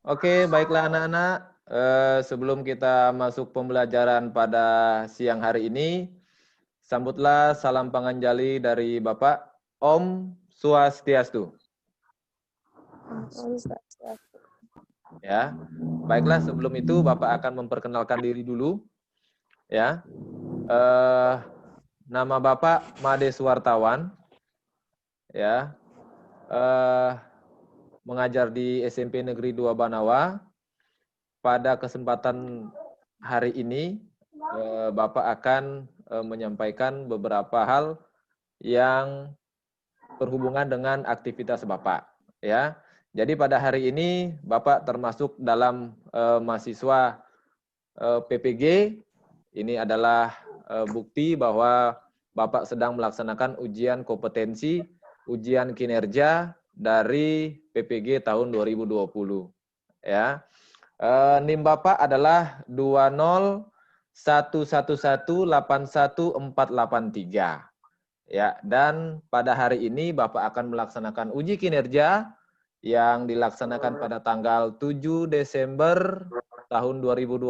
Oke, baiklah anak-anak. Sebelum kita masuk pembelajaran pada siang hari ini, sambutlah salam panganjali dari Bapak Om Swastiastu. Ya, baiklah. Sebelum itu Bapak akan memperkenalkan diri dulu. Ya, nama Bapak Made Suwartawan. Ya, mengajar di SMP Negeri 2 Banawa. Pada kesempatan hari ini, Bapak akan menyampaikan beberapa hal yang berhubungan dengan aktivitas Bapak. Ya, jadi pada hari ini Bapak termasuk dalam mahasiswa PPG. Ini adalah bukti bahwa Bapak sedang melaksanakan ujian kompetensi, ujian kinerja dari PPG tahun 2020. Ya. NIM Bapak adalah 20111814483. Ya, dan pada hari ini Bapak akan melaksanakan uji kinerja yang dilaksanakan pada tanggal 7 Desember tahun 2020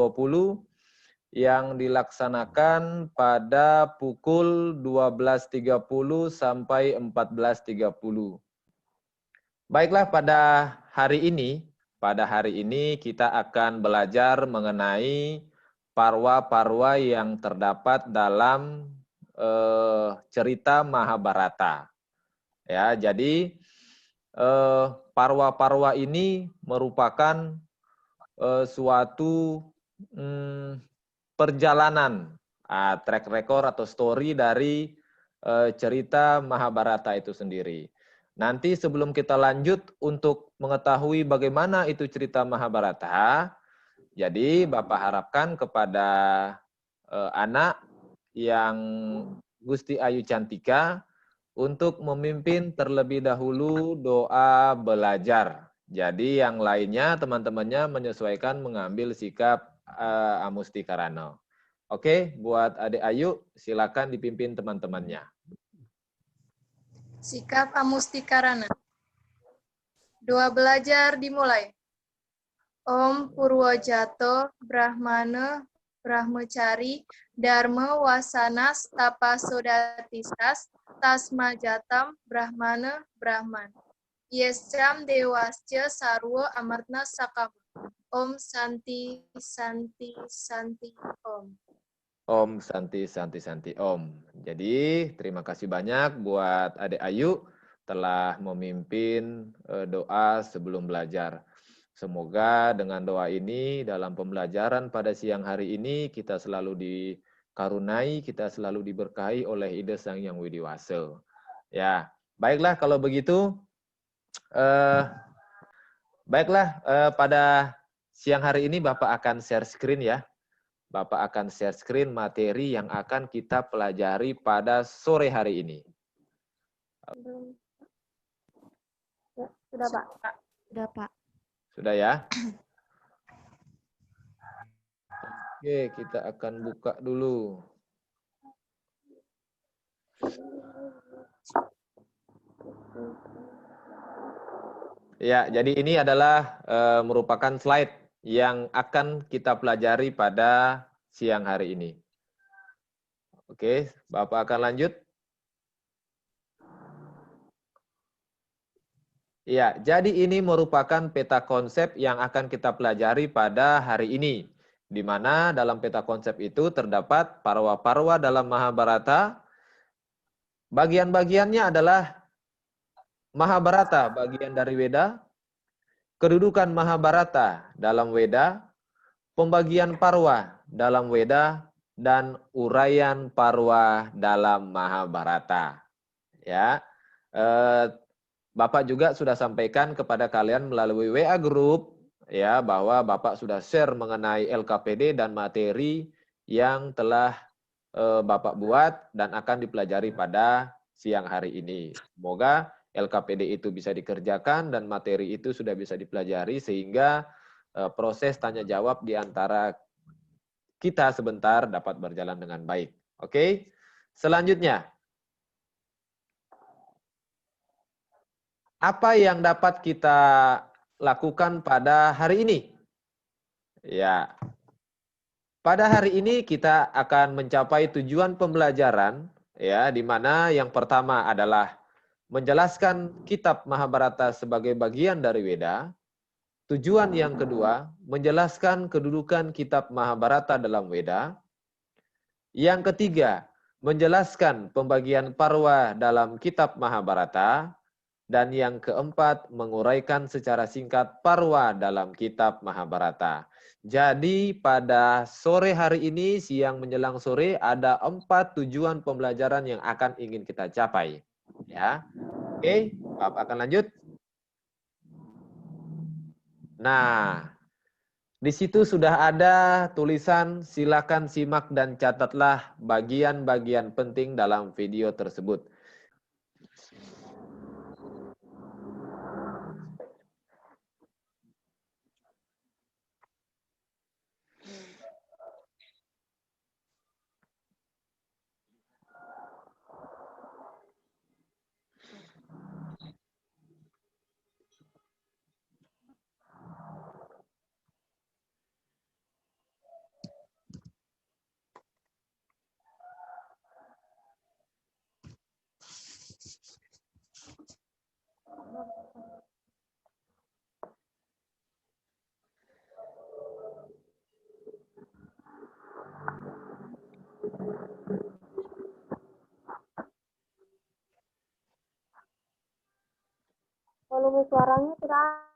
yang dilaksanakan pada pukul 12.30 sampai 14.30. Baiklah, pada hari ini kita akan belajar mengenai parwa-parwa yang terdapat dalam cerita Mahabharata. Ya, jadi parwa-parwa ini merupakan suatu perjalanan, track record atau story dari cerita Mahabharata itu sendiri. Nanti sebelum kita lanjut untuk mengetahui bagaimana itu cerita Mahabharata, jadi Bapak harapkan kepada anak yang Gusti Ayu Cantika untuk memimpin terlebih dahulu doa belajar. Jadi yang lainnya teman-temannya menyesuaikan mengambil sikap Amusti Karano. Oke, buat adik Ayu silakan dipimpin teman-temannya. Sikap Amustikarana. Doa belajar dimulai. Om Purwojato Brahmana Brahmacari Dharma Wasanas Tapasodatisas Tasmajatam Brahmana Brahman. Yesam Dewasya Sarwo Amartna Sakam. Om Santi Santi Santi Om. Om Santi Santi Santi Om. Jadi terima kasih banyak buat adik Ayu telah memimpin doa sebelum belajar. Semoga dengan doa ini dalam pembelajaran pada siang hari ini kita selalu dikarunai, kita selalu diberkahi oleh ide Sang Yang Widi Wase. Ya, baiklah kalau begitu. Pada siang hari ini Bapak akan share screen ya. Bapak akan share screen materi yang akan kita pelajari pada sore hari ini. Sudah, Pak. Sudah, Pak. Sudah ya? Oke, kita akan buka dulu. Ya, jadi ini adalah merupakan slide yang akan kita pelajari pada siang hari ini. Oke, Bapak akan lanjut. Ya, jadi ini merupakan peta konsep yang akan kita pelajari pada hari ini. Di mana dalam peta konsep itu terdapat parwa-parwa dalam Mahabharata. Bagian-bagiannya adalah Mahabharata, bagian dari Weda, kedudukan Mahabharata dalam Weda, pembagian parwa dalam Weda, dan uraian parwa dalam Mahabharata. Ya, Bapak juga sudah sampaikan kepada kalian melalui WA Group ya bahwa Bapak sudah share mengenai LKPD dan materi yang telah Bapak buat dan akan dipelajari pada siang hari ini. Semoga LKPD itu bisa dikerjakan dan materi itu sudah bisa dipelajari sehingga proses tanya jawab di antara kita sebentar dapat berjalan dengan baik. Oke? Selanjutnya, apa yang dapat kita lakukan pada hari ini? Ya, pada hari ini kita akan mencapai tujuan pembelajaran, ya, di mana yang pertama adalah menjelaskan kitab Mahabharata sebagai bagian dari Weda. Tujuan yang kedua, menjelaskan kedudukan kitab Mahabharata dalam Weda. Yang ketiga, menjelaskan pembagian parwa dalam kitab Mahabharata. Dan yang keempat, menguraikan secara singkat parwa dalam kitab Mahabharata. Jadi pada sore hari ini, siang menjelang sore, ada 4 tujuan pembelajaran yang akan ingin kita capai. Ya, oke, Bapak akan lanjut. Nah, di situ sudah ada tulisan, silakan simak dan catatlah bagian-bagian penting dalam video tersebut. Volume suaranya tidak.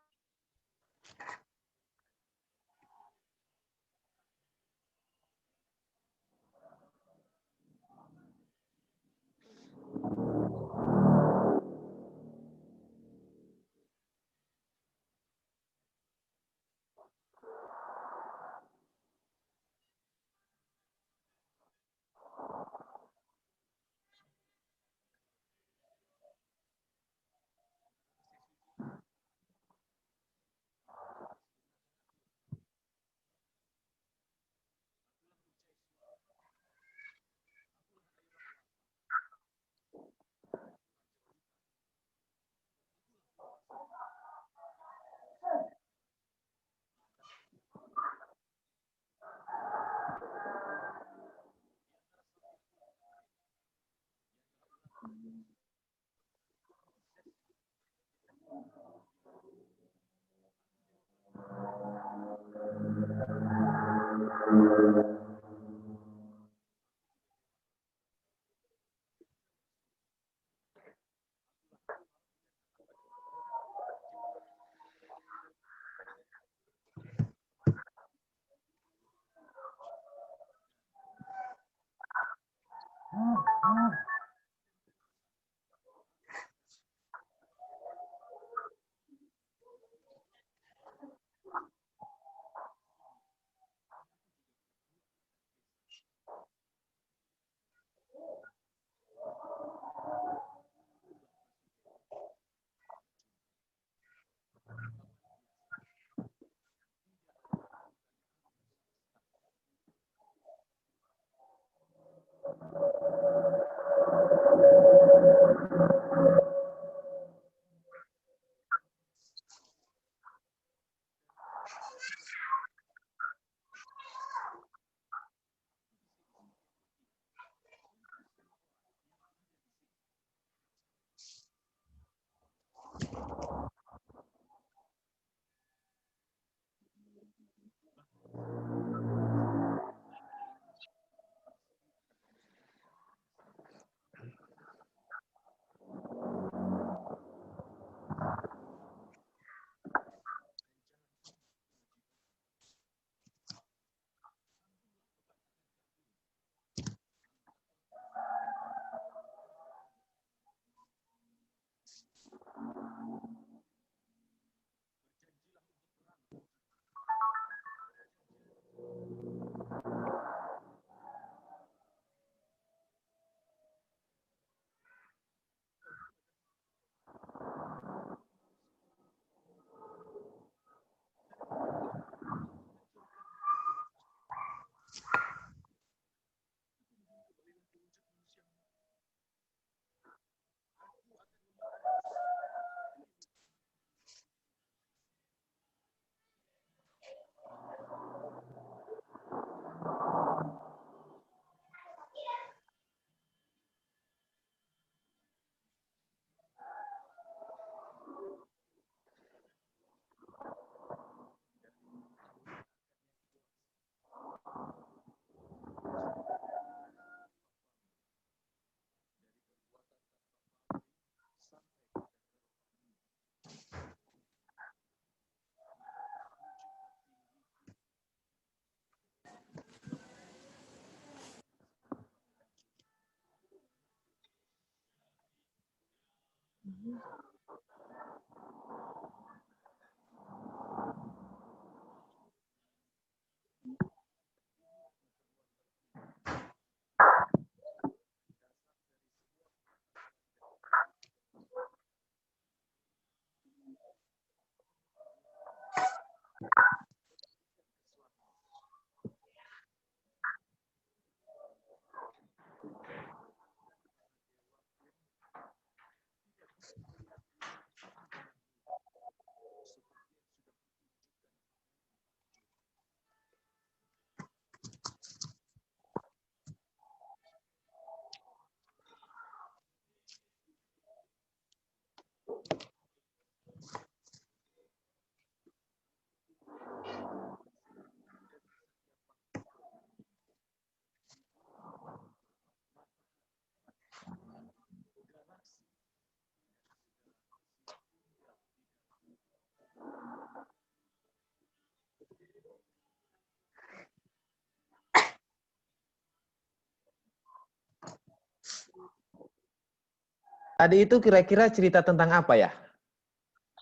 Tadi itu kira-kira cerita tentang apa ya?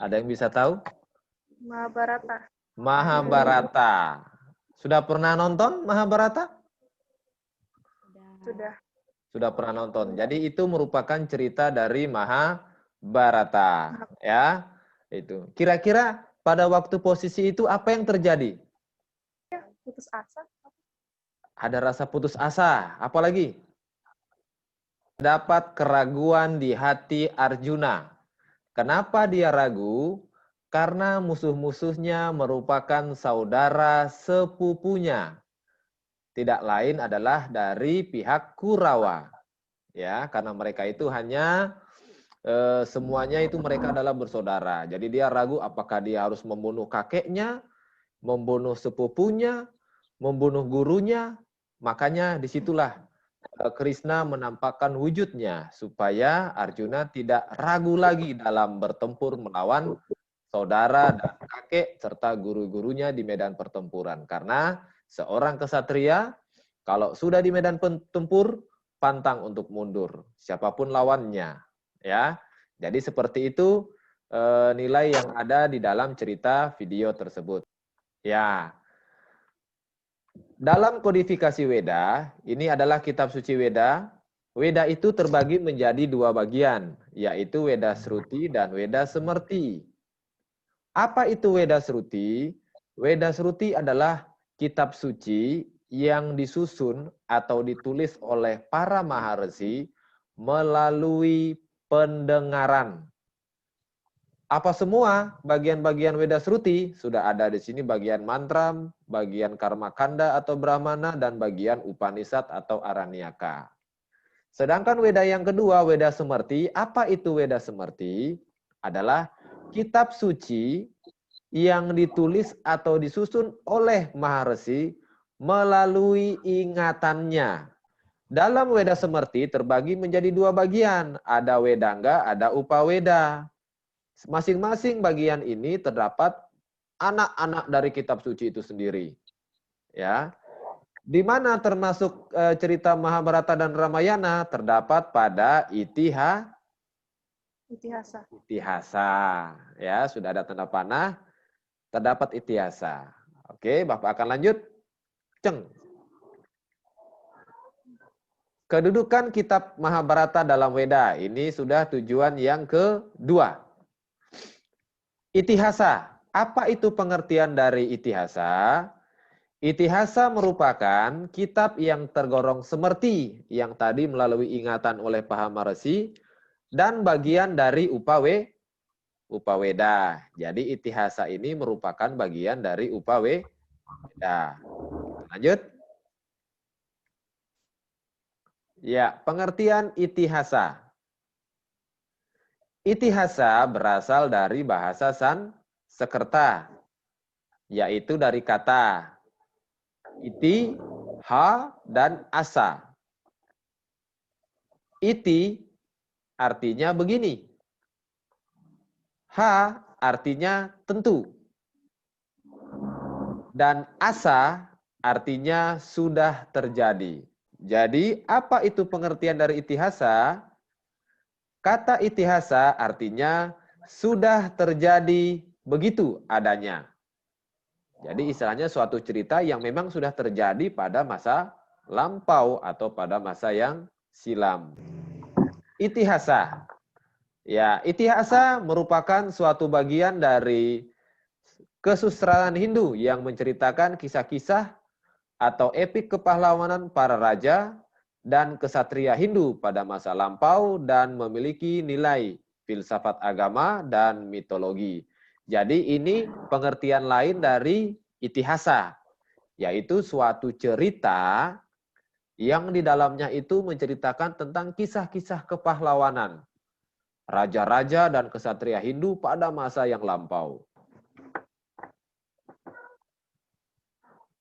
Ada yang bisa tahu? Mahabharata. Mahabharata. Sudah pernah nonton Mahabharata? Sudah. Sudah pernah nonton. Jadi itu merupakan cerita dari Mahabharata, ya. Itu. Kira-kira pada waktu posisi itu apa yang terjadi? Putus asa. Ada rasa putus asa, apalagi? Dapat keraguan di hati Arjuna. Kenapa dia ragu? Karena musuh-musuhnya merupakan saudara sepupunya. Tidak lain adalah dari pihak Kurawa. Ya, karena mereka itu hanya semuanya itu mereka adalah bersaudara. Jadi dia ragu apakah dia harus membunuh kakeknya, membunuh sepupunya, membunuh gurunya. Makanya disitulah Krishna menampakkan wujudnya supaya Arjuna tidak ragu lagi dalam bertempur melawan saudara dan kakek serta guru-gurunya di medan pertempuran. Karena seorang kesatria kalau sudah di medan tempur pantang untuk mundur siapapun lawannya, ya. Jadi seperti itu nilai yang ada di dalam cerita video tersebut. Ya. Dalam kodifikasi Weda, ini adalah kitab suci Weda. Weda itu terbagi menjadi dua bagian, yaitu Weda Sruti dan Weda Semerti. Apa itu Weda Sruti? Weda Sruti adalah kitab suci yang disusun atau ditulis oleh para maharesi melalui pendengaran. Apa semua bagian-bagian Weda Sruti sudah ada di sini, bagian mantra, bagian karma kanda atau brahmana, dan bagian Upanishad atau Aranyaka. Sedangkan Weda yang kedua, Weda Semerti, apa itu Weda Semerti? Adalah kitab suci yang ditulis atau disusun oleh maharesi melalui ingatannya. Dalam Weda Semerti terbagi menjadi dua bagian, ada Wedanga, ada Upaweda. Masing-masing bagian ini terdapat anak-anak dari kitab suci itu sendiri. Ya. Di mana termasuk cerita Mahabharata dan Ramayana terdapat pada Itihasa. Ya, sudah ada tanda panah, terdapat Itihasa. Oke, Bapak akan lanjut. Ceng. Kedudukan kitab Mahabharata dalam Weda, ini sudah tujuan yang kedua. Itihasa. Apa itu pengertian dari Itihasa? Itihasa merupakan kitab yang tergolong semerti, yang tadi melalui ingatan oleh Maharesi, dan bagian dari Upaweda. Jadi Itihasa ini merupakan bagian dari Upaweda. Lanjut. Ya, pengertian Itihasa. Itihasa berasal dari bahasa Sanskerta, yaitu dari kata iti, ha, dan asa. Iti artinya begini. Ha artinya tentu. Dan asa artinya sudah terjadi. Jadi apa itu pengertian dari itihasa? Kata itihasa artinya sudah terjadi begitu adanya. Jadi istilahnya suatu cerita yang memang sudah terjadi pada masa lampau atau pada masa yang silam. Itihasa. Ya, itihasa merupakan suatu bagian dari kesusastraan Hindu yang menceritakan kisah-kisah atau epik kepahlawanan para raja dan kesatria Hindu pada masa lampau dan memiliki nilai filsafat agama dan mitologi. Jadi ini pengertian lain dari itihasa, yaitu suatu cerita yang di dalamnya itu menceritakan tentang kisah-kisah kepahlawanan raja-raja dan kesatria Hindu pada masa yang lampau.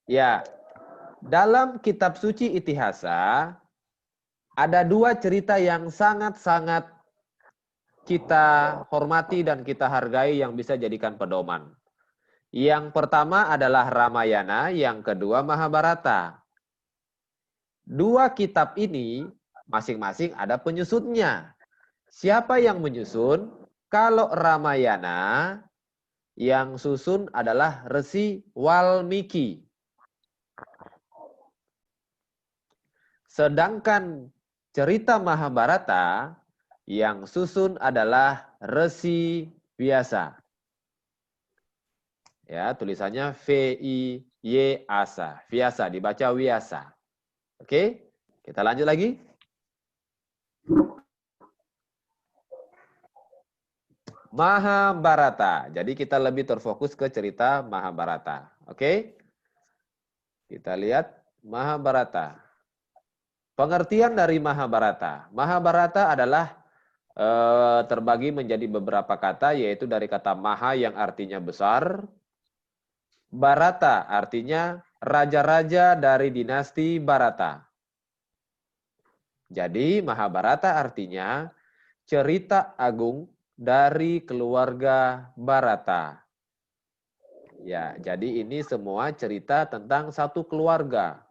Ya, dalam kitab suci Itihasa ada dua cerita yang sangat-sangat kita hormati dan kita hargai yang bisa jadikan pedoman. Yang pertama adalah Ramayana, yang kedua Mahabharata. Dua kitab ini masing-masing ada penyusunnya. Siapa yang menyusun? Kalau Ramayana, yang susun adalah Resi Walmiki. Sedangkan cerita Mahabharata yang susun adalah Resi Vyasa. Ya, tulisannya V-I-Y-A-S-A. Vyasa, dibaca Vyasa. Oke, kita lanjut lagi. Mahabharata. Jadi kita lebih terfokus ke cerita Mahabharata. Oke? Kita lihat Mahabharata. Pengertian dari Mahabharata. Mahabharata adalah terbagi menjadi beberapa kata, yaitu dari kata Maha yang artinya besar. Bharata artinya raja-raja dari dinasti Bharata. Jadi Mahabharata artinya cerita agung dari keluarga Bharata. Ya, jadi ini semua cerita tentang satu keluarga.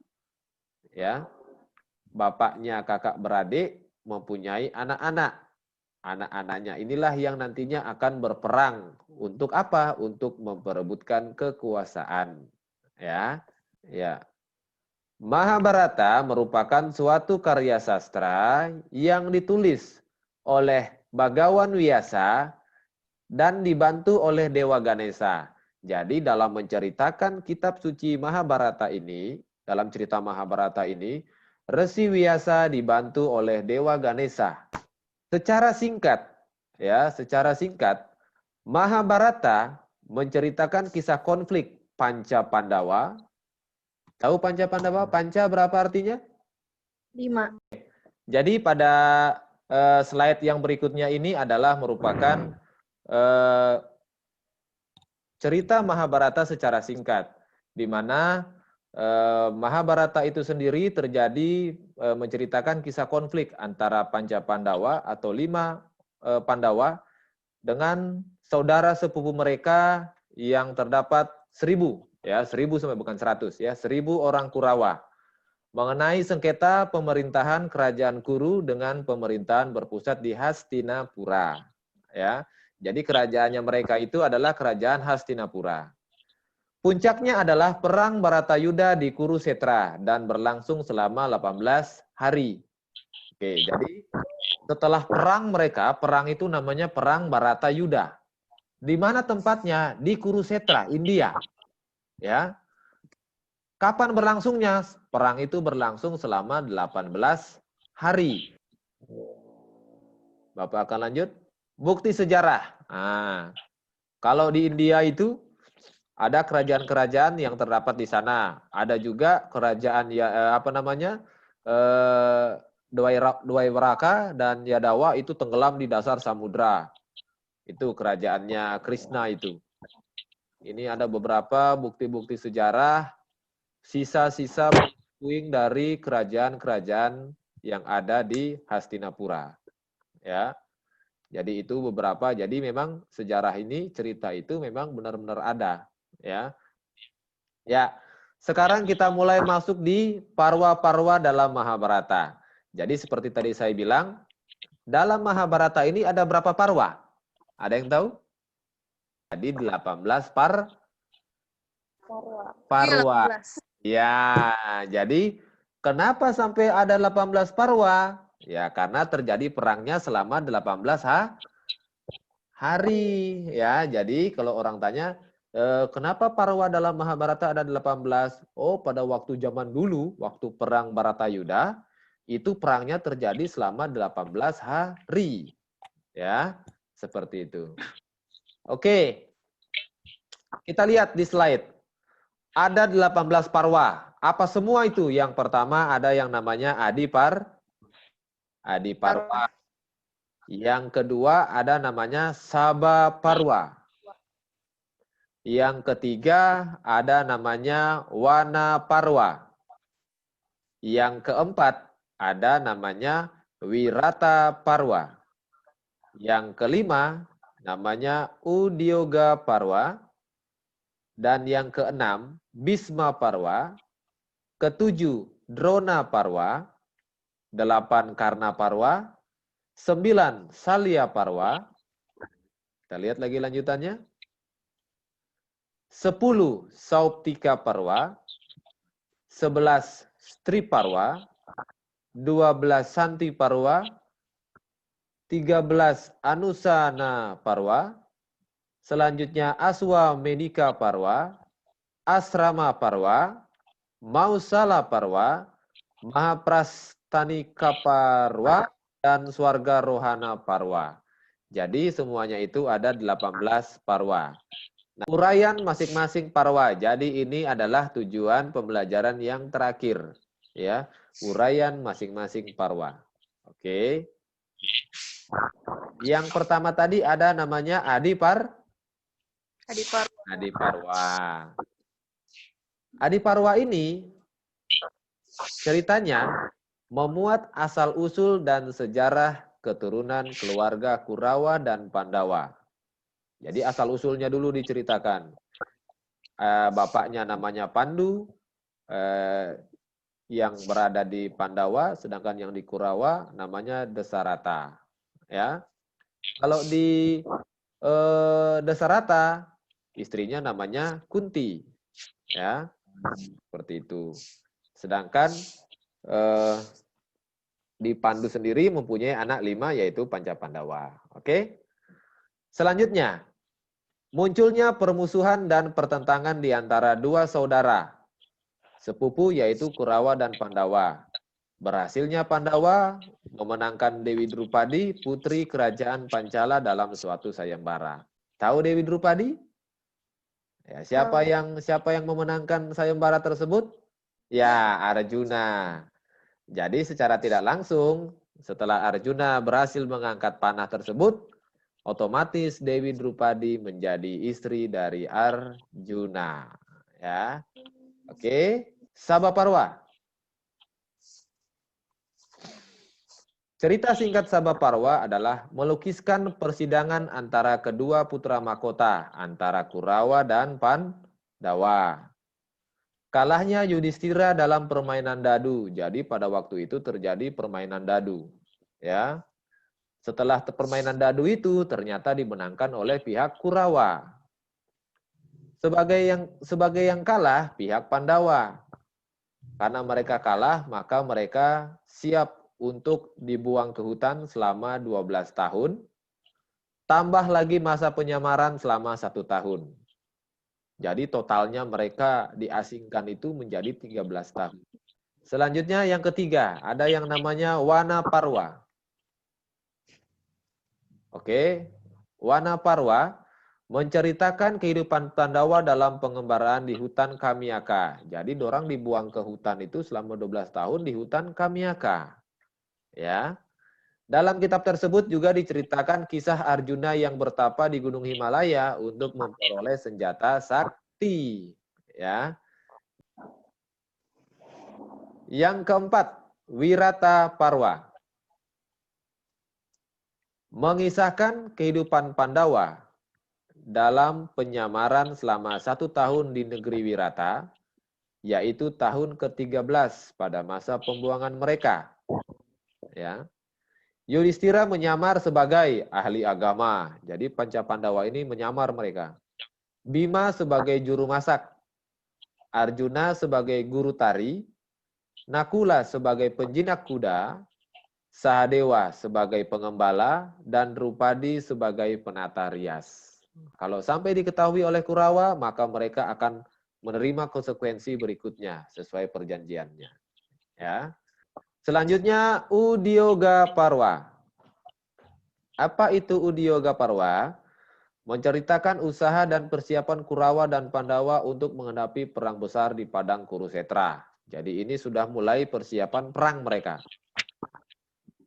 Ya. Bapaknya kakak beradik mempunyai anak-anak. Anak-anaknya inilah yang nantinya akan berperang. Untuk apa? Untuk memperebutkan kekuasaan. Ya. Ya. Mahabharata merupakan suatu karya sastra yang ditulis oleh Bhagawan Vyasa dan dibantu oleh Dewa Ganesha. Jadi dalam menceritakan kitab suci Mahabharata ini, dalam cerita Mahabharata ini, Resi Vyasa dibantu oleh Dewa Ganesha. Secara singkat, Mahabharata menceritakan kisah konflik Panca Pandawa. Tahu Panca Pandawa? Panca berapa artinya? 5. Jadi pada slide yang berikutnya ini adalah merupakan cerita Mahabharata secara singkat, di mana Mahabharata itu sendiri terjadi menceritakan kisah konflik antara Panca Pandawa atau 5 Pandawa dengan saudara sepupu mereka yang terdapat 1000, ya 1000 sampai bukan 100, ya 1000 orang Kurawa, mengenai sengketa pemerintahan kerajaan Kuru dengan pemerintahan berpusat di Hastinapura. Ya, jadi kerajaannya mereka itu adalah kerajaan Hastinapura. Puncaknya adalah perang Bharatayuda di Kurusetra dan berlangsung selama 18 hari. Oke, jadi setelah perang mereka, perang itu namanya perang Bharatayuda. Di mana tempatnya? Di Kurusetra, India. Ya. Kapan berlangsungnya? Perang itu berlangsung selama 18 hari. Bapak akan lanjut. Bukti sejarah. Nah, kalau di India itu ada kerajaan-kerajaan yang terdapat di sana. Ada juga kerajaan Dwaiwaraka dan Yadawa itu tenggelam di dasar samudra. Itu kerajaannya Krishna itu. Ini ada beberapa bukti-bukti sejarah, sisa-sisa puing dari kerajaan-kerajaan yang ada di Hastinapura. Ya. Jadi itu beberapa. Jadi memang sejarah ini, cerita itu memang benar-benar ada. Ya. Ya. Sekarang kita mulai masuk di parwa-parwa dalam Mahabharata. Jadi seperti tadi saya bilang, dalam Mahabharata ini ada berapa parwa? Ada yang tahu? Jadi 18 parwa. Ya, jadi kenapa sampai ada 18 parwa? Ya, karena terjadi perangnya selama 18 hari. Ya, jadi kalau orang tanya, kenapa parwa dalam Mahabharata ada 18? Oh, pada waktu zaman dulu, waktu perang Baratayuda, itu perangnya terjadi selama 18 hari. Ya, seperti itu. Oke, kita lihat di slide. Ada 18 parwa. Apa semua itu? Yang pertama ada yang namanya Adiparwa. Yang kedua ada namanya Sabaparwa. Yang ketiga ada namanya Wanaparwa. Yang keempat ada namanya Wirataparwa. Yang kelima namanya Udyoga Parwa. Dan yang keenam, Bhisma Parwa. Ketujuh, Drona Parwa. 8, Karna Parwa. 9, Salya Parwa. Kita lihat lagi lanjutannya. 10, Sauptika Parwa. 11, Stri Parwa. 12, Santi Parwa. 13, Anusana Parwa. Selanjutnya Aswa Medika Parwa, Asrama Parwa, Mausala Parwa, Mahaprastanika Parwa, dan Swarga Rohana Parwa. Jadi semuanya itu ada 18 parwa. Nah, uraian masing-masing parwa. Jadi ini adalah tujuan pembelajaran yang terakhir. Ya, uraian masing-masing parwa. Oke. Yang pertama tadi ada namanya Adiparwa. Adiparwa ini ceritanya memuat asal-usul dan sejarah keturunan keluarga Kurawa dan Pandawa. Jadi asal-usulnya dulu diceritakan. Bapaknya namanya Pandu, yang berada di Pandawa, sedangkan yang di Kurawa namanya Desarata. Ya, kalau di Desarata, istrinya namanya Kunti, ya, seperti itu. Sedangkan di Pandu sendiri mempunyai anak 5 yaitu Pancapandawa. Oke. Selanjutnya, munculnya permusuhan dan pertentangan di antara dua saudara sepupu yaitu Kurawa dan Pandawa. Berhasilnya Pandawa memenangkan Dewi Drupadi, putri kerajaan Pancala dalam suatu sayembara. Tahu Dewi Drupadi? Ya, siapa yang memenangkan sayembara tersebut? Ya, Arjuna. Jadi secara tidak langsung setelah Arjuna berhasil mengangkat panah tersebut, otomatis Dewi Drupadi menjadi istri dari Arjuna. Ya. Oke, Sabaparwa. Cerita singkat Sabaparwa adalah melukiskan persidangan antara kedua putra mahkota, antara Kurawa dan Pandawa. Kalahnya Yudhistira dalam permainan dadu. Jadi pada waktu itu terjadi permainan dadu. Ya. Setelah permainan dadu itu ternyata dimenangkan oleh pihak Kurawa. Sebagai yang kalah pihak Pandawa. Karena mereka kalah, maka mereka siap untuk dibuang ke hutan selama 12 tahun, tambah lagi masa penyamaran selama 1 tahun. Jadi totalnya mereka diasingkan itu menjadi 13 tahun. Selanjutnya yang ketiga, ada yang namanya Wanaparwa. Oke, Wanaparwa menceritakan kehidupan Pandawa dalam pengembaraan di hutan Kamyaka. Jadi dorang dibuang ke hutan itu selama 12 tahun di hutan Kamyaka. Ya. Dalam kitab tersebut juga diceritakan kisah Arjuna yang bertapa di Gunung Himalaya untuk memperoleh senjata sakti. Ya. Yang keempat, Wirataparwa. Mengisahkan kehidupan Pandawa dalam penyamaran selama 1 tahun di negeri Wirata, yaitu tahun ke-13 pada masa pembuangan mereka. Ya. Yudhistira menyamar sebagai ahli agama. Jadi Pancapandawa ini menyamar mereka. Bima sebagai juru masak. Arjuna sebagai guru tari. Nakula sebagai penjinak kuda. Sahadewa sebagai pengembala. Dan Drupadi sebagai penata rias. Kalau sampai diketahui oleh Kurawa, maka mereka akan menerima konsekuensi berikutnya sesuai perjanjiannya. Ya. Selanjutnya Udyoga Parwa. Apa itu Udyoga Parwa? Menceritakan usaha dan persiapan Kurawa dan Pandawa untuk menghadapi perang besar di padang Kurusetra. Jadi ini sudah mulai persiapan perang mereka.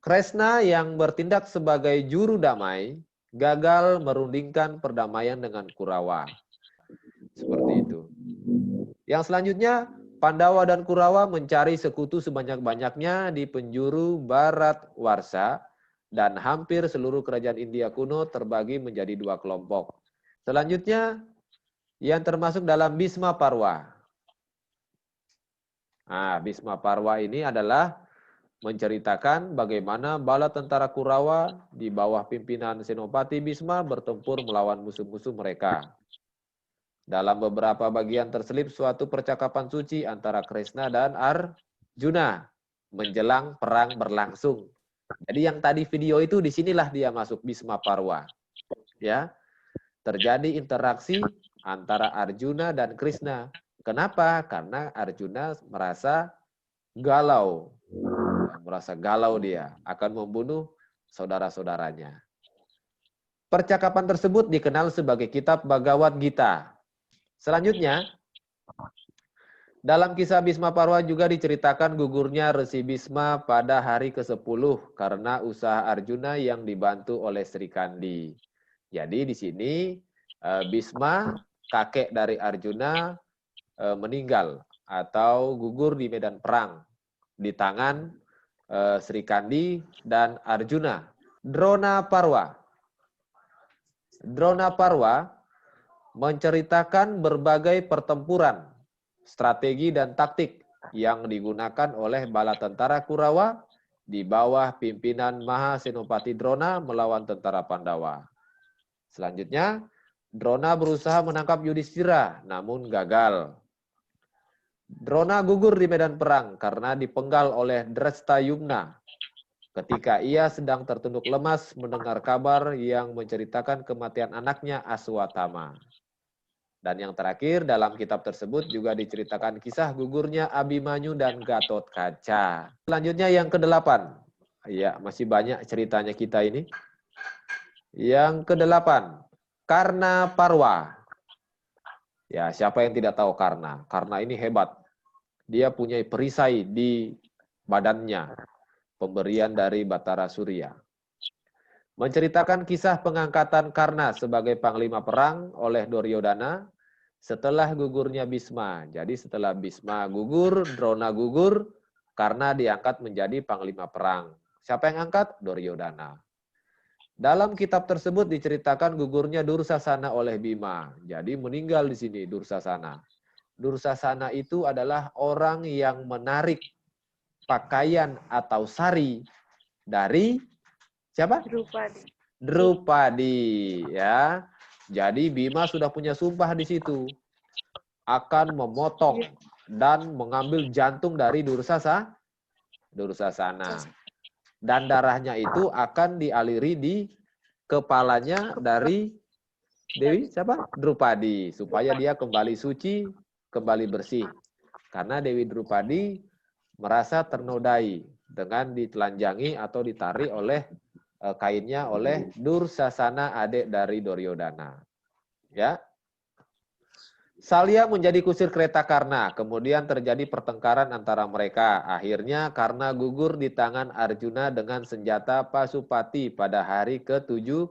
Kresna yang bertindak sebagai juru damai gagal merundingkan perdamaian dengan Kurawa. Seperti itu. Yang selanjutnya, Pandawa dan Kurawa mencari sekutu sebanyak-banyaknya di penjuru barat Warsa, dan hampir seluruh kerajaan India kuno terbagi menjadi dua kelompok. Selanjutnya, yang termasuk dalam Bhisma Parwa. Nah, Bhisma Parwa ini adalah menceritakan bagaimana bala tentara Kurawa di bawah pimpinan Senopati Bhisma bertempur melawan musuh-musuh mereka. Dalam beberapa bagian terselip suatu percakapan suci antara Kresna dan Arjuna menjelang perang berlangsung. Jadi yang tadi video itu disinilah dia masuk Bhisma Parwa. Ya, terjadi interaksi antara Arjuna dan Kresna. Kenapa? Karena Arjuna merasa galau dia akan membunuh saudara-saudaranya. Percakapan tersebut dikenal sebagai kitab Bhagavad Gita. Selanjutnya, dalam kisah Bhisma Parwa juga diceritakan gugurnya Resi Bhisma pada hari ke-10 karena usaha Arjuna yang dibantu oleh Sri Kandi. Jadi di sini Bhisma, kakek dari Arjuna, meninggal atau gugur di medan perang di tangan Sri Kandi dan Arjuna. Drona Parwa. Drona Parwa menceritakan berbagai pertempuran, strategi dan taktik yang digunakan oleh bala tentara Kurawa di bawah pimpinan Mahasenopati Drona melawan tentara Pandawa. Selanjutnya, Drona berusaha menangkap Yudhistira, namun gagal. Drona gugur di medan perang karena dipenggal oleh Drestayumna ketika ia sedang tertunduk lemas mendengar kabar yang menceritakan kematian anaknya Aswatama. Dan yang terakhir, dalam kitab tersebut juga diceritakan kisah gugurnya Abimanyu dan Gatotkaca. Selanjutnya yang ke-8. Ya, masih banyak ceritanya kita ini. Yang ke-8, Karna Parwa. Ya, siapa yang tidak tahu Karna? Karna ini hebat. Dia punya perisai di badannya. Pemberian dari Batara Surya. Menceritakan kisah pengangkatan Karna sebagai panglima perang oleh Duryodhana setelah gugurnya Bhisma. Jadi setelah Bhisma gugur, Drona gugur, Karna diangkat menjadi panglima perang. Siapa yang angkat? Duryodhana. Dalam kitab tersebut diceritakan gugurnya Dursasana oleh Bima. Jadi meninggal di sini Dursasana. Dursasana itu adalah orang yang menarik pakaian atau sari dari siapa? Drupadi. Drupadi, ya. Jadi Bima sudah punya sumpah di situ akan memotong dan mengambil jantung dari Dursasana. Dan darahnya itu akan dialiri di kepalanya dari Dewi siapa? Drupadi, supaya dia kembali suci, kembali bersih. Karena Dewi Drupadi merasa ternodai dengan ditelanjangi atau ditarik oleh kainnya oleh Dursasana, adik dari Duryodhana. Ya. Salya menjadi kusir kereta Karna, kemudian terjadi pertengkaran antara mereka. Akhirnya Karna gugur di tangan Arjuna dengan senjata Pasupati pada hari ke-17.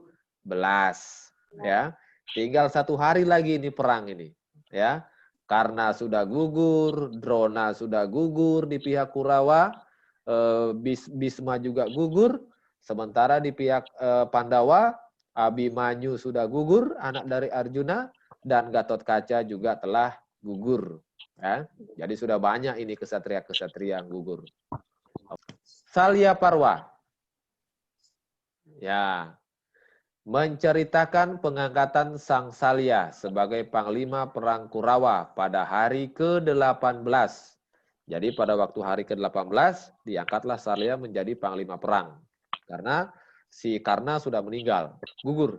Ya. Tinggal 1 hari lagi ini perang ini. Ya. Karna sudah gugur, Drona sudah gugur di pihak Kurawa, Bhisma juga gugur. Sementara di pihak Pandawa, Abimanyu sudah gugur, anak dari Arjuna, dan Gatotkaca juga telah gugur. Ya. Jadi sudah banyak ini kesatria-kesatria yang gugur. Salya Parwa. Ya. Menceritakan pengangkatan Sang Salya sebagai Panglima Perang Kurawa pada hari ke-18. Jadi pada waktu hari ke-18 diangkatlah Salya menjadi Panglima Perang. Karena si Karna sudah meninggal, gugur.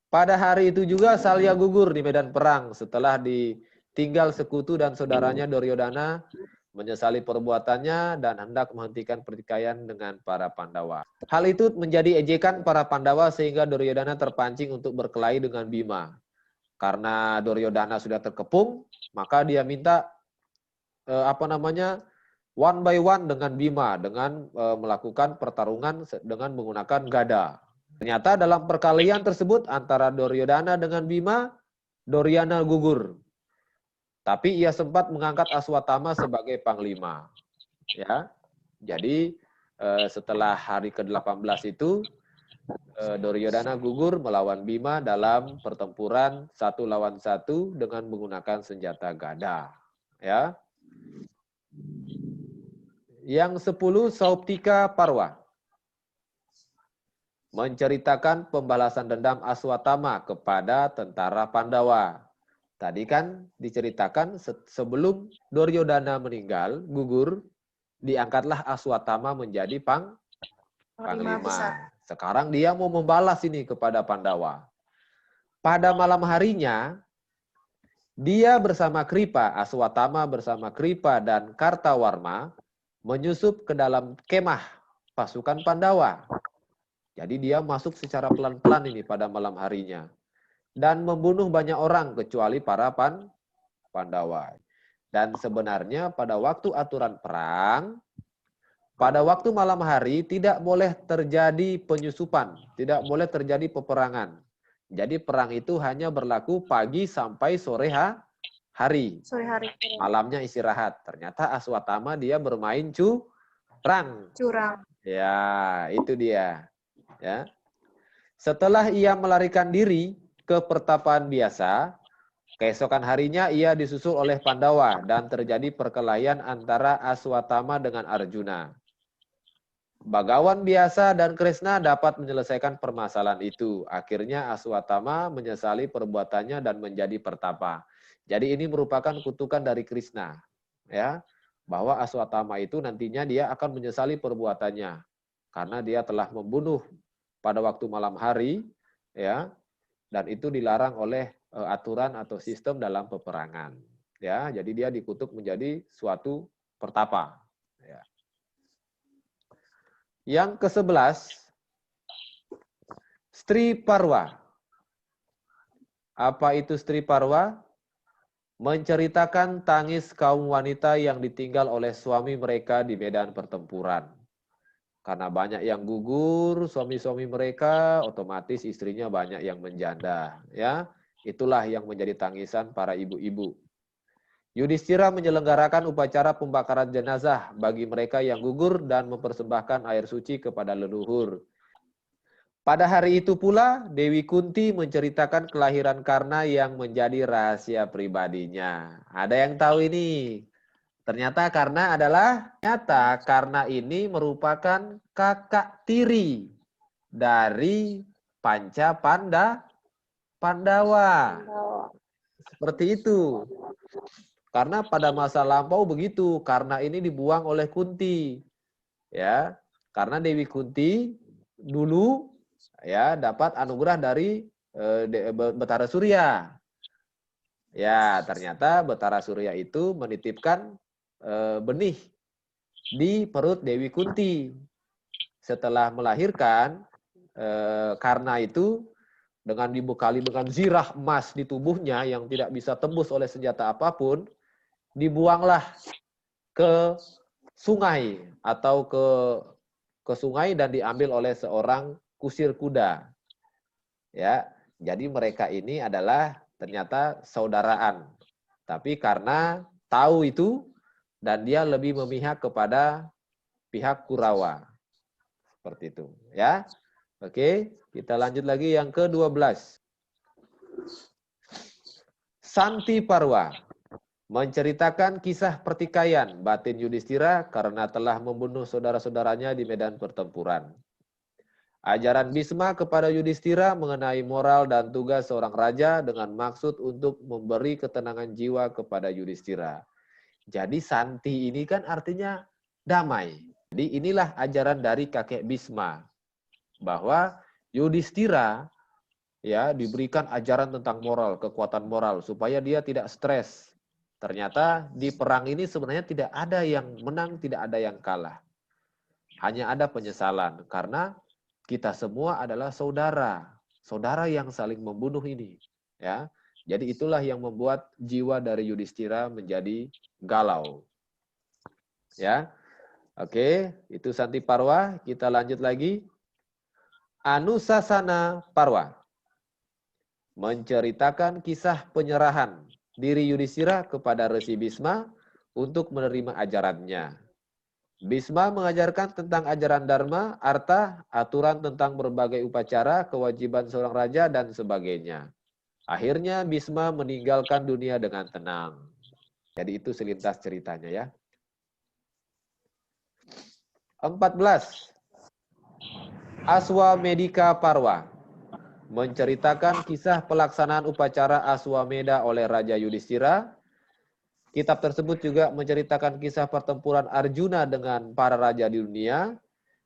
Pada hari itu juga Salya gugur di medan perang setelah ditinggal sekutu dan saudaranya Duryodhana menyesali perbuatannya dan hendak menghentikan pertikaian dengan para Pandawa. Hal itu menjadi ejekan para Pandawa sehingga Duryodhana terpancing untuk berkelahi dengan Bima. Karena Duryodhana sudah terkepung, maka dia minta one by one dengan Bima dengan melakukan pertarungan dengan menggunakan gada. Ternyata dalam perkelahian tersebut antara Duryodhana dengan Bima, Duryodhana gugur. Tapi ia sempat mengangkat Aswatthama sebagai panglima. Ya. Jadi setelah hari ke-18 itu Duryodhana gugur melawan Bima dalam pertempuran 1 lawan 1 dengan menggunakan senjata gada. Ya. Yang 10 Sauptika Parwa. Menceritakan pembalasan dendam Aswatthama kepada tentara Pandawa. Tadi kan diceritakan sebelum Duryodhana meninggal, gugur, diangkatlah Aswatthama menjadi panglima. Sekarang dia mau membalas ini kepada Pandawa. Pada malam harinya, dia bersama Kripa, Aswatthama bersama Kripa dan Kartawarma, menyusup ke dalam kemah pasukan Pandawa. Jadi dia masuk secara pelan-pelan ini pada malam harinya. Dan membunuh banyak orang kecuali para Pandawa. Dan sebenarnya pada waktu aturan perang, pada waktu malam hari tidak boleh terjadi penyusupan, tidak boleh terjadi peperangan. Jadi perang itu hanya berlaku pagi sampai sore hari. Malamnya istirahat. Ternyata Aswatthama dia bermain curang. Ya, itu dia. Ya. Setelah ia melarikan diri ke pertapaan biasa, keesokan harinya ia disusul oleh Pandawa dan terjadi perkelahian antara Aswatthama dengan Arjuna. Bagawan biasa dan Krishna dapat menyelesaikan permasalahan itu. Akhirnya Aswatthama menyesali perbuatannya dan menjadi pertapa. Jadi ini merupakan kutukan dari Krishna, ya, bahwa Aswatthama itu nantinya dia akan menyesali perbuatannya karena dia telah membunuh pada waktu malam hari, ya. Dan itu dilarang oleh aturan atau sistem dalam peperangan. Ya, jadi dia dikutuk menjadi suatu pertapa. Ya. Yang ke-11, Stri Parwa. Apa itu Stri Parwa? Menceritakan tangis kaum wanita yang ditinggal oleh suami mereka di medan pertempuran. Karena banyak yang gugur, suami-suami mereka, otomatis istrinya banyak yang menjanda. Ya, itulah yang menjadi tangisan para ibu-ibu. Yudhistira menyelenggarakan upacara pembakaran jenazah bagi mereka yang gugur dan mempersembahkan air suci kepada leluhur. Pada hari itu pula, Dewi Kunti menceritakan kelahiran Karna yang menjadi rahasia pribadinya. Ada yang tahu ini? Ternyata Karna ini merupakan kakak tiri dari Panca Pandawa. Seperti itu. Karena pada masa lampau begitu, Karna ini dibuang oleh Kunti. Ya, karena Dewi Kunti dulu ya dapat anugerah dari Betara Surya. Ya, ternyata Betara Surya itu menitipkan benih di perut Dewi Kunti. Setelah melahirkan, Karna itu dengan dibekali dengan zirah emas di tubuhnya yang tidak bisa tembus oleh senjata apapun, dibuanglah ke sungai atau ke sungai dan diambil oleh seorang kusir kuda. Ya, jadi mereka ini adalah ternyata saudaraan. Tapi karena tahu itu, dan dia lebih memihak kepada pihak Kurawa. Seperti itu. Ya. Oke, kita lanjut lagi yang ke-12. Santi Parwa. Menceritakan kisah pertikaian batin Yudhistira karena telah membunuh saudara-saudaranya di medan pertempuran. Ajaran Bisma kepada Yudhistira mengenai moral dan tugas seorang raja dengan maksud untuk memberi ketenangan jiwa kepada Yudhistira. Jadi Santi ini kan artinya damai. Jadi inilah ajaran dari kakek Bisma, bahwa Yudhistira ya diberikan ajaran tentang moral, kekuatan moral supaya dia tidak stres. Ternyata di perang ini sebenarnya tidak ada yang menang, tidak ada yang kalah. Hanya ada penyesalan karena kita semua adalah saudara, saudara yang saling membunuh ini, ya. Jadi itulah yang membuat jiwa dari Yudhistira menjadi galau. Ya. Oke, itu Santi Parwa, kita lanjut lagi. Anusasana Parwa menceritakan kisah penyerahan diri Yudhistira kepada Resi Bisma untuk menerima ajarannya. Bisma mengajarkan tentang ajaran Dharma, arta, aturan tentang berbagai upacara, kewajiban seorang raja, dan sebagainya. Akhirnya Bisma meninggalkan dunia dengan tenang. Jadi itu selintas ceritanya ya. 14. Aswamedika Parwa menceritakan kisah pelaksanaan upacara Aswameda oleh Raja Yudhistira. Kitab tersebut juga menceritakan kisah pertempuran Arjuna dengan para raja di dunia,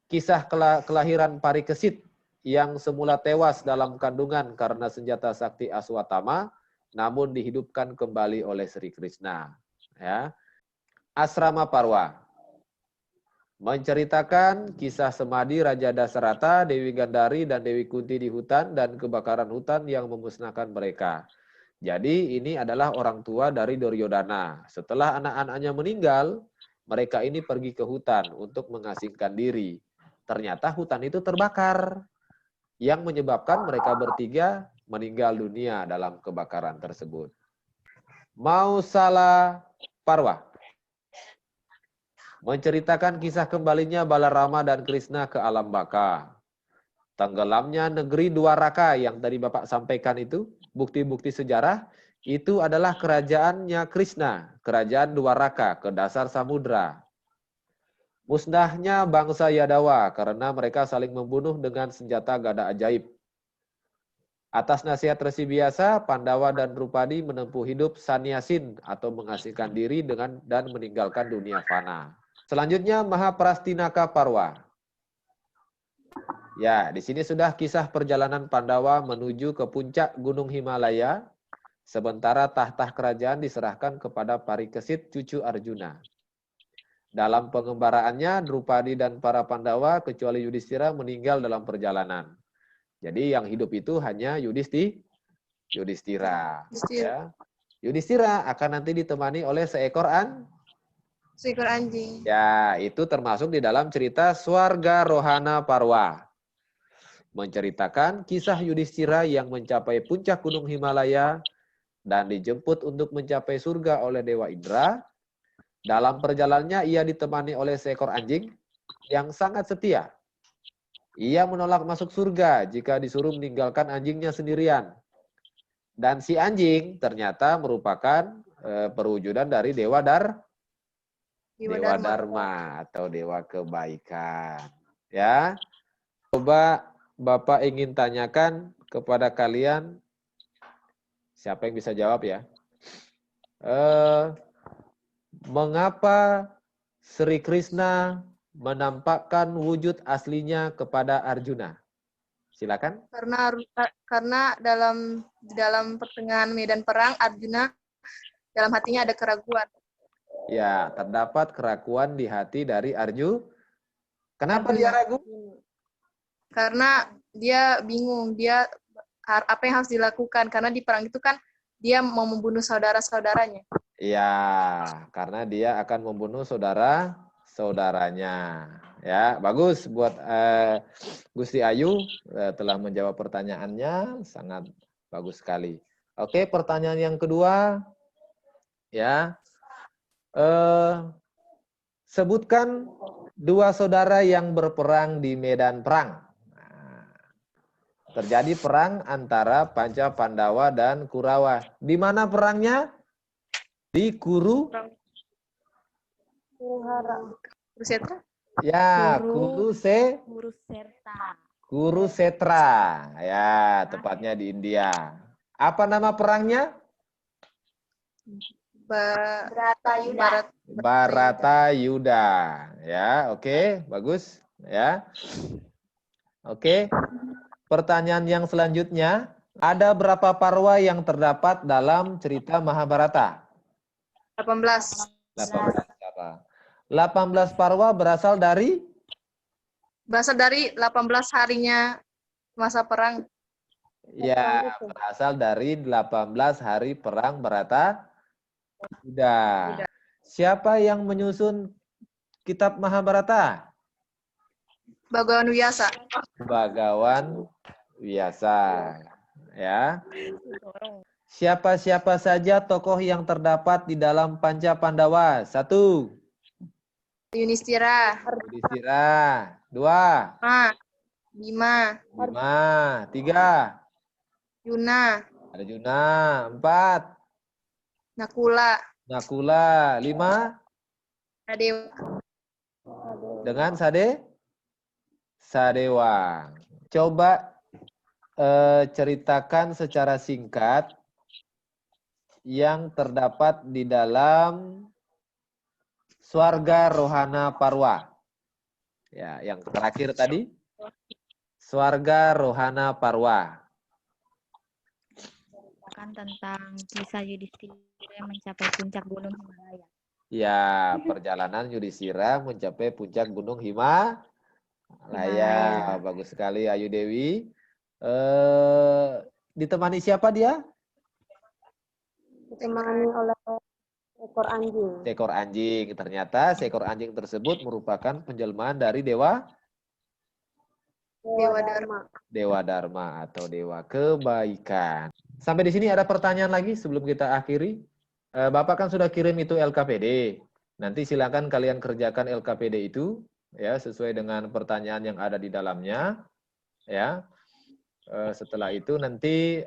kisah kelahiran Parikesit yang semula tewas dalam kandungan karena senjata sakti Aswatama, namun dihidupkan kembali oleh Sri Krishna. Ya. Asrama Parwa menceritakan kisah semadi Raja Dasarata, Dewi Gandari, dan Dewi Kunti di hutan dan kebakaran hutan yang memusnahkan mereka. Jadi ini adalah orang tua dari Duryodhana. Setelah anak-anaknya meninggal, mereka ini pergi ke hutan untuk mengasingkan diri. Ternyata hutan itu terbakar, yang menyebabkan mereka bertiga meninggal dunia dalam kebakaran tersebut. Mausala Parwa menceritakan kisah kembalinya Balarama dan Krishna ke alam baka. Tenggelamnya negeri Dwaraka yang tadi Bapak sampaikan itu, bukti-bukti sejarah, itu adalah kerajaannya Krishna, kerajaan Dwaraka ke dasar samudra. Musnahnya bangsa Yadawa karena mereka saling membunuh dengan senjata gada ajaib. Atas nasihat Resi biasa, Pandawa dan Drupadi menempuh hidup sanyasin atau mengasingkan diri dan meninggalkan dunia fana. Selanjutnya Mahaprastinaka Parwa. Ya, di sini sudah kisah perjalanan Pandawa menuju ke puncak Gunung Himalaya, sementara tahta kerajaan diserahkan kepada Parikesit cucu Arjuna. Dalam pengembaraannya, Drupadi dan para Pandawa kecuali Yudhistira meninggal dalam perjalanan. Jadi yang hidup itu hanya Yudhistira. Ya. Yudhistira akan nanti ditemani oleh seekor anjing. Ya, itu termasuk di dalam cerita Swarga Rohana Parwa. Menceritakan kisah Yudhistira yang mencapai puncak Gunung Himalaya dan dijemput untuk mencapai surga oleh Dewa Indra. Dalam perjalanannya ia ditemani oleh seekor anjing yang sangat setia. Ia menolak masuk surga jika disuruh meninggalkan anjingnya sendirian. Dan si anjing ternyata merupakan perwujudan dari Dewa Dharma atau Dewa Kebaikan. Ya. Coba Bapak ingin tanyakan kepada kalian, siapa yang bisa jawab ya? Mengapa Sri Krishna menampakkan wujud aslinya kepada Arjuna? Silakan. Karena dalam pertengahan medan perang, Arjuna dalam hatinya ada keraguan. Ya, terdapat keraguan di hati dari Arjuna. Kenapa dia ragu? Karena dia bingung, dia apa yang harus dilakukan, karena di perang itu kan dia mau membunuh saudara-saudaranya. Ya, karena dia akan membunuh saudara-saudaranya. Ya, bagus buat Gusti Ayu telah menjawab pertanyaannya, sangat bagus sekali. Oke, pertanyaan yang kedua, ya, sebutkan dua saudara yang berperang di medan perang. Terjadi perang antara Panca Pandawa dan Kurawa. Di mana perangnya? Di Kurusetra? Ya, Kuruserta. Kurusetra. Ya, tepatnya di India. Apa nama perangnya? Barat. Baratayuda. Ya, oke, bagus. Ya, oke. Pertanyaan yang selanjutnya, ada berapa parwa yang terdapat dalam cerita Mahabharata? 18. 18 parwa. 18 parwa berasal dari Berasal dari 18 harinya masa perang. ya, berasal dari 18 hari perang Baratayuda. Siapa yang menyusun kitab Mahabharata? Bagawan Wiyasa. Bagawan Wiyasa. Ya. Siapa-siapa saja tokoh yang terdapat di dalam Panca Pandawa? 1. Yunistira. Yudhistira. 2. Bima. 5. 3. Yuna. Arjuna. 4. Nakula. Nakula. 5. Nadewa. Dengan Sadewa. Coba ceritakan secara singkat yang terdapat di dalam Swarga Rohana Parwa. Ya, yang terakhir tadi. Swarga Rohana Parwa. Tentang kisah Yudhistira yang mencapai puncak gunung Himalaya. Ya, perjalanan Yudhistira mencapai puncak gunung Himalaya. Bagus sekali Ayu Dewi. Ditemani siapa dia? Ditemani oleh ekor anjing. Seekor anjing. Ternyata seekor anjing tersebut merupakan penjelmaan dari Dewa Dharma atau Dewa Kebaikan. Sampai di sini ada pertanyaan lagi sebelum kita akhiri. Bapak kan sudah kirim itu LKPD. Nanti silakan kalian kerjakan LKPD itu ya sesuai dengan pertanyaan yang ada di dalamnya. Ya. Setelah itu nanti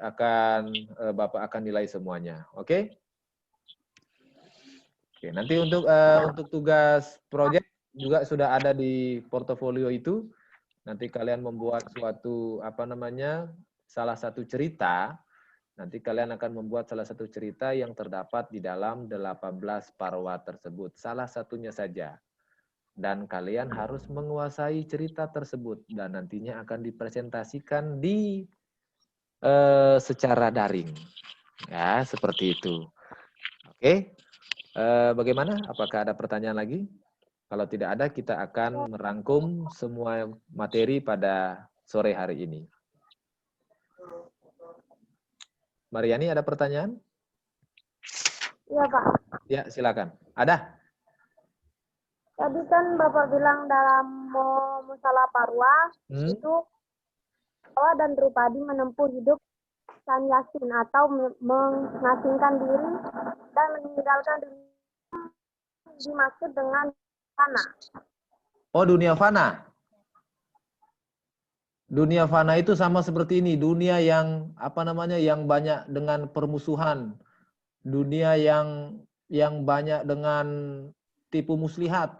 Bapak akan nilai semuanya. Oke? Oke, nanti untuk tugas proyek juga sudah ada di portofolio itu. Nanti kalian membuat salah satu cerita. Nanti kalian akan membuat salah satu cerita yang terdapat di dalam 18 parwa tersebut. Salah satunya saja. Dan kalian harus menguasai cerita tersebut. Dan nantinya akan dipresentasikan secara daring. Ya, seperti itu. Oke. Bagaimana? Apakah ada pertanyaan lagi? Kalau tidak ada, kita akan merangkum semua materi pada sore hari ini. Mariani, ada pertanyaan? Iya, Pak. Ya, silakan. Ada? Tadi kan Bapak bilang dalam Musala Parwa itu Jawa dan Drupadi menempuh hidup sanyasin atau mengasingkan diri dan meninggalkan dunia dimaksud dengan fana. Oh, dunia fana. Dunia fana itu sama seperti ini, dunia yang yang banyak dengan permusuhan, dunia yang banyak dengan tipu muslihat.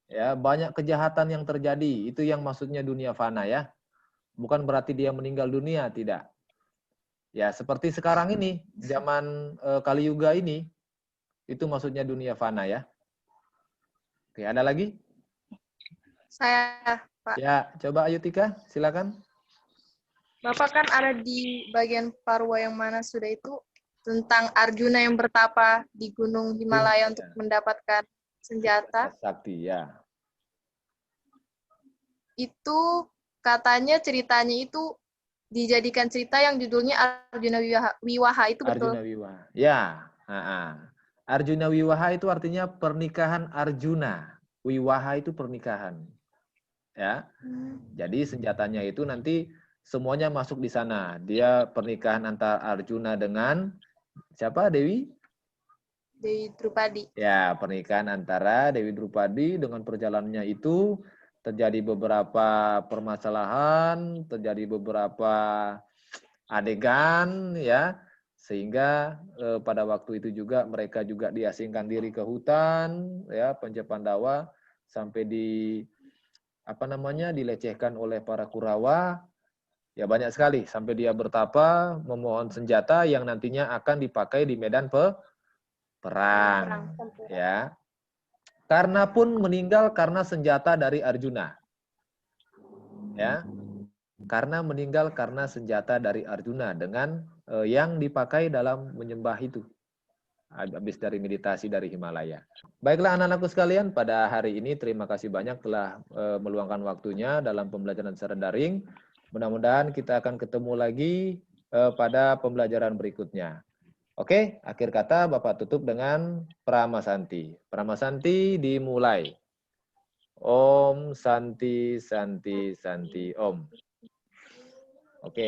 Ya, banyak kejahatan yang terjadi. Itu yang maksudnya dunia fana ya. Bukan berarti dia meninggal dunia, tidak. Ya, seperti sekarang ini, zaman Kali Yuga ini, itu maksudnya dunia fana ya. Oke, ada lagi? Saya, Pak. Ya, coba Ayu Tika, silakan. Bapak kan ada di bagian parwa yang mana sudah itu tentang Arjuna yang bertapa di Gunung Himalaya untuk mendapatkan senjata. Sakti, ya. Itu katanya ceritanya itu dijadikan cerita yang judulnya Arjuna Wiwaha, itu betul? Arjuna Wiwaha. Ya. Arjuna Wiwaha itu artinya pernikahan Arjuna. Wiwaha itu pernikahan. Ya. Jadi senjatanya itu nanti semuanya masuk di sana. Dia pernikahan antara Arjuna dengan siapa? Dewi Drupadi. Ya, pernikahan antara Dewi Drupadi. Dengan perjalanannya itu terjadi beberapa permasalahan, terjadi beberapa adegan ya, sehingga pada waktu itu juga mereka juga diasingkan diri ke hutan ya, Panca Pandawa sampai di dilecehkan oleh para Kurawa. Ya banyak sekali sampai dia bertapa memohon senjata yang nantinya akan dipakai di medan perang. Ya. Karna pun meninggal karena senjata dari Arjuna. Ya. Karena meninggal karena senjata dari Arjuna dengan yang dipakai dalam menyembah itu. Habis dari meditasi dari Himalaya. Baiklah anak-anakku sekalian, pada hari ini terima kasih banyak telah meluangkan waktunya dalam pembelajaran secara daring. Mudah-mudahan kita akan ketemu lagi pada pembelajaran berikutnya. Oke, akhir kata Bapak tutup dengan Pramasanti. Pramasanti dimulai. Om Santi Santi Santi Om. Oke.